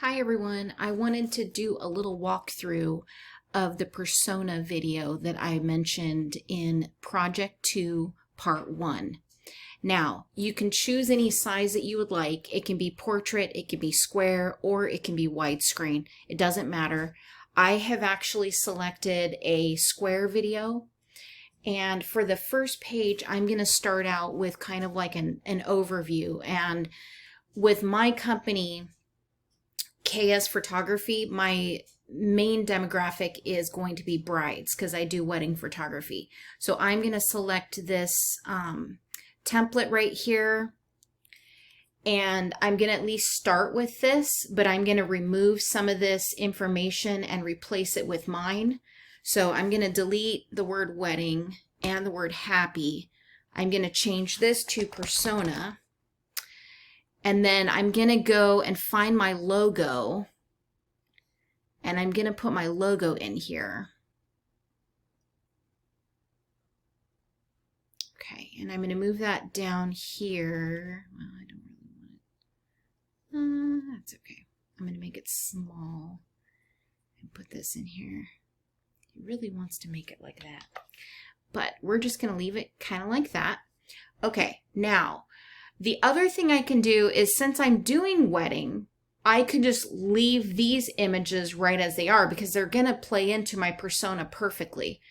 Hi everyone, I wanted to do a little walkthrough of the persona video that I mentioned in Project 2 Part 1. Now, you can choose any size that you would like. It can be portrait, it can be square, or it can be widescreen. It doesn't matter. I have actually selected a square video, and for the first page I'm going to start out with kind of like an overview. And with my company KS Photography, my main demographic is going to be brides because I do wedding photography. So I'm going to select this template right here, and I'm going to at least start with this, but I'm going to remove some of this information and replace it with mine. So I'm going to delete the word wedding and the word happy. I'm going to change this to persona. And then I'm going to go and find my logo, and I'm going to put my logo in here. Okay, and I'm going to move that down here. Well, I don't really want it. That's okay. I'm going to make it small and put this in here. He really wants to make it like that, but we're just going to leave it kind of like that. Okay, now the other thing I can do is, since I'm doing wedding, I could just leave these images right as they are because they're going to play into my persona perfectly.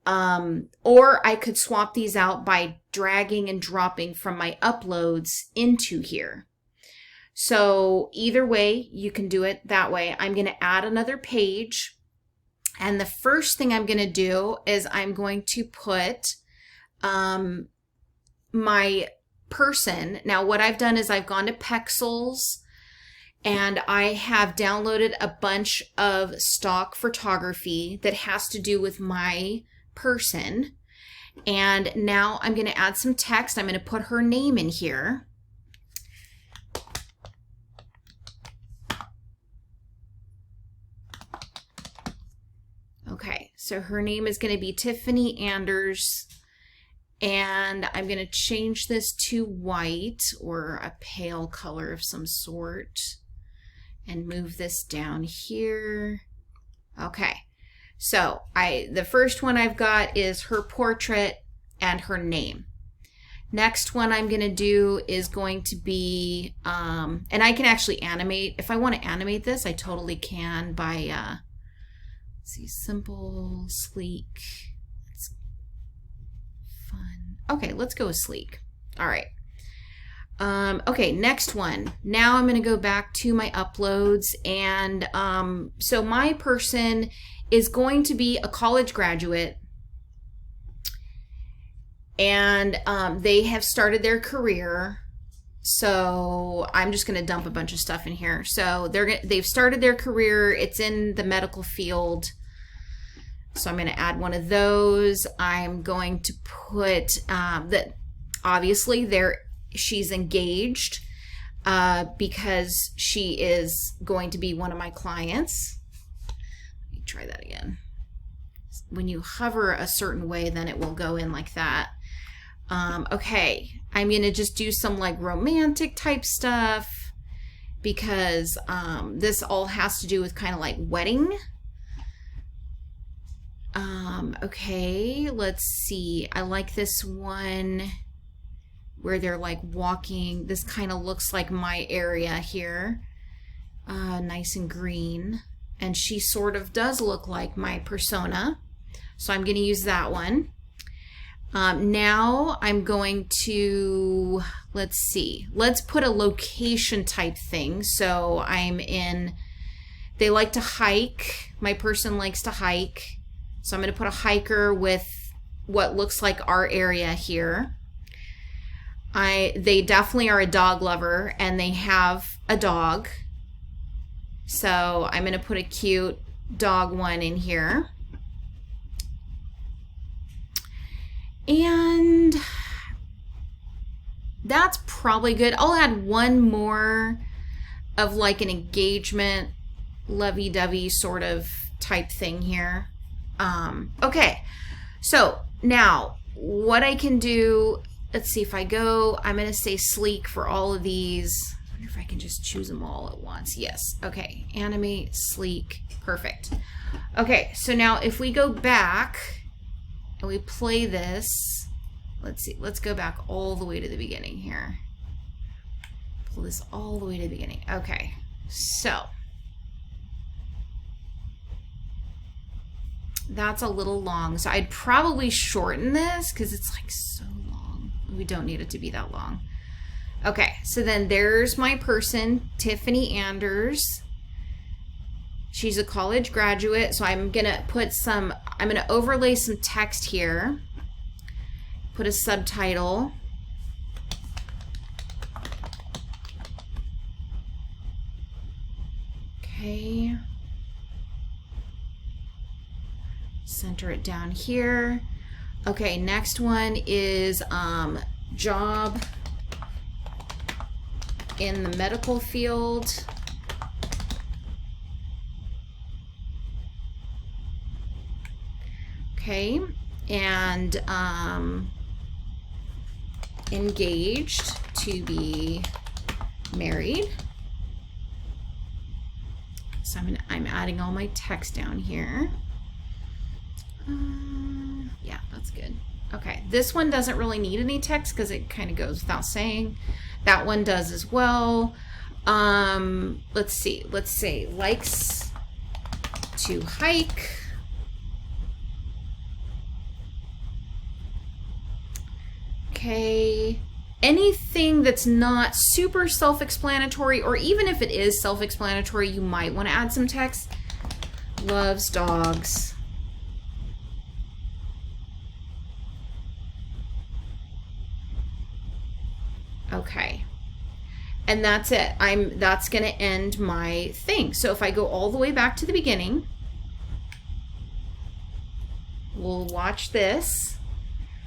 Or I could swap these out by dragging and dropping from my uploads into here. So either way, you can do it that way. I'm going to add another page. And the first thing I'm going to do is I'm going to put my person. Now what I've done is I've gone to Pexels and I have downloaded a bunch of stock photography that has to do with my person. And now I'm going to add some text. I'm going to put her name in here. Okay, so her name is going to be Tiffany Anders. And I'm going to change this to white or a pale color of some sort and move this down here. Okay, so the first one I've got is her portrait and her name. Next one I'm going to do is going to be, and I can actually animate. If I want to animate this, I totally can by, let's see, simple, sleek. Okay, let's go with sleek. All right. Okay, next one. Now I'm going to go back to my uploads. And so my person is going to be a college graduate. And they have started their career. So I'm just going to dump a bunch of stuff in here. So they've started their career. It's in the medical field. So I'm going to add one of those. I'm going to put that obviously she's engaged because she is going to be one of my clients. Let me try that again. When you hover a certain way, then it will go in like that. Okay, I'm going to just do some like romantic type stuff because this all has to do with kind of like wedding. Okay, let's see. I like this one where they're like walking. This kind of looks like my area here. Nice and green. And she sort of does look like my persona. So I'm going to use that one. Now I'm going to, let's see. Let's put a location type thing. So I'm in, they like to hike. My person likes to hike. So I'm going to put a hiker with what looks like our area here. They definitely are a dog lover and they have a dog. So I'm going to put a cute dog one in here. And that's probably good. I'll add one more of like an engagement lovey-dovey sort of type thing here. Okay, so now what I can do, let's see if I go, I'm going to say sleek for all of these. wonder if I can just choose them all at once. Yes. Okay. Animate, sleek, perfect. Okay. So now if we go back and we play this, let's see, let's go back all the way to the beginning here. Pull this all the way to the beginning. Okay. So that's a little long. So I'd probably shorten this because it's like so long. We don't need it to be that long. Okay, so then there's my person, Tiffany Anders. She's a college graduate, so I'm gonna overlay some text here. Put a subtitle. Okay. Center it down here. Okay, next one is job in the medical field. Okay, and engaged to be married. So I'm adding all my text down here. Yeah, that's good. Okay, this one doesn't really need any text because it kind of goes without saying. That one does as well. Let's see. Let's say likes to hike. Okay. Anything that's not super self-explanatory, or even if it is self-explanatory, you might want to add some text. Loves dogs. Okay, and that's it. That's going to end my thing. So if I go all the way back to the beginning, we'll watch this.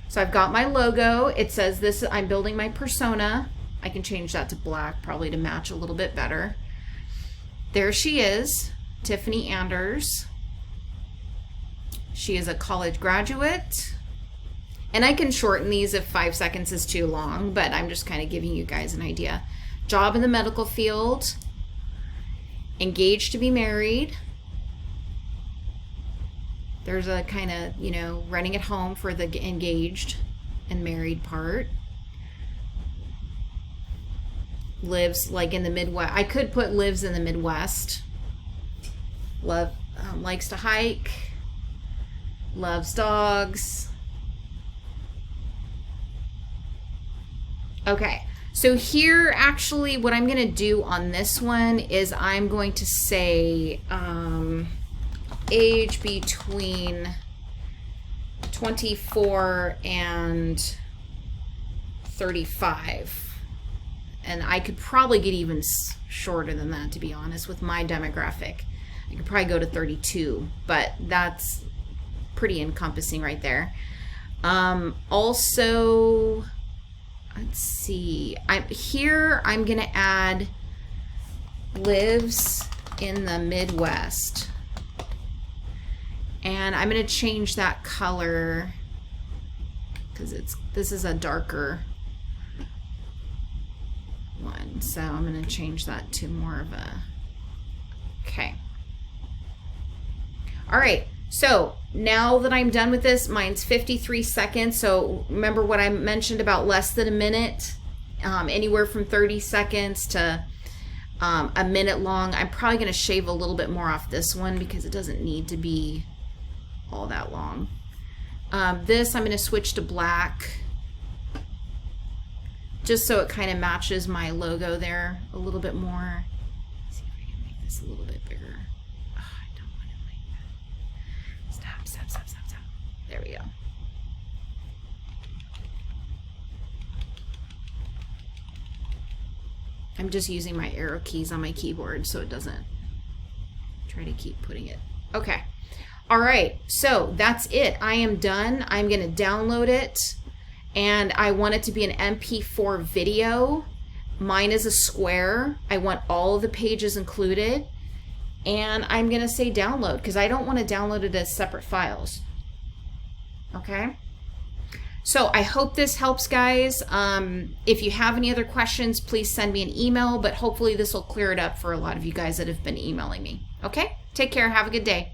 So I've got my logo. It says this, I'm building my persona. I can change that to black probably to match a little bit better. There she is, Tiffany Anders. She is a college graduate. And I can shorten these if 5 seconds is too long, but I'm just kind of giving you guys an idea. Job in the medical field. Engaged to be married. There's a kind of, you know, running at home for the engaged and married part. Lives like in the Midwest. I could put lives in the Midwest. Likes to hike. Loves dogs. Okay, so here actually what I'm going to do on this one is I'm going to say age between 24 and 35. And I could probably get even shorter than that, to be honest, with my demographic. I could probably go to 32, but that's pretty encompassing right there. Also, let's see. I'm gonna add lives in the Midwest, and I'm gonna change that color because this is a darker one. So I'm gonna change that to more of a, okay. All right. So now that I'm done with this, mine's 53 seconds. So remember what I mentioned about less than a minute, anywhere from 30 seconds to a minute long. I'm probably going to shave a little bit more off this one because it doesn't need to be all that long. This I'm going to switch to black just so it kind of matches my logo there a little bit more. Let's see if I can make this a little bit bigger. Stop. There we go. I'm just using my arrow keys on my keyboard so it doesn't try to keep putting it. Okay. All right. So that's it. I am done. I'm going to download it, and I want it to be an MP4 video. Mine is a square. I want all of the pages included. And I'm going to say download because I don't want to download it as separate files. Okay. So I hope this helps, guys. If you have any other questions, please send me an email, but hopefully this will clear it up for a lot of you guys that have been emailing me. Okay? Take care. Have a good day.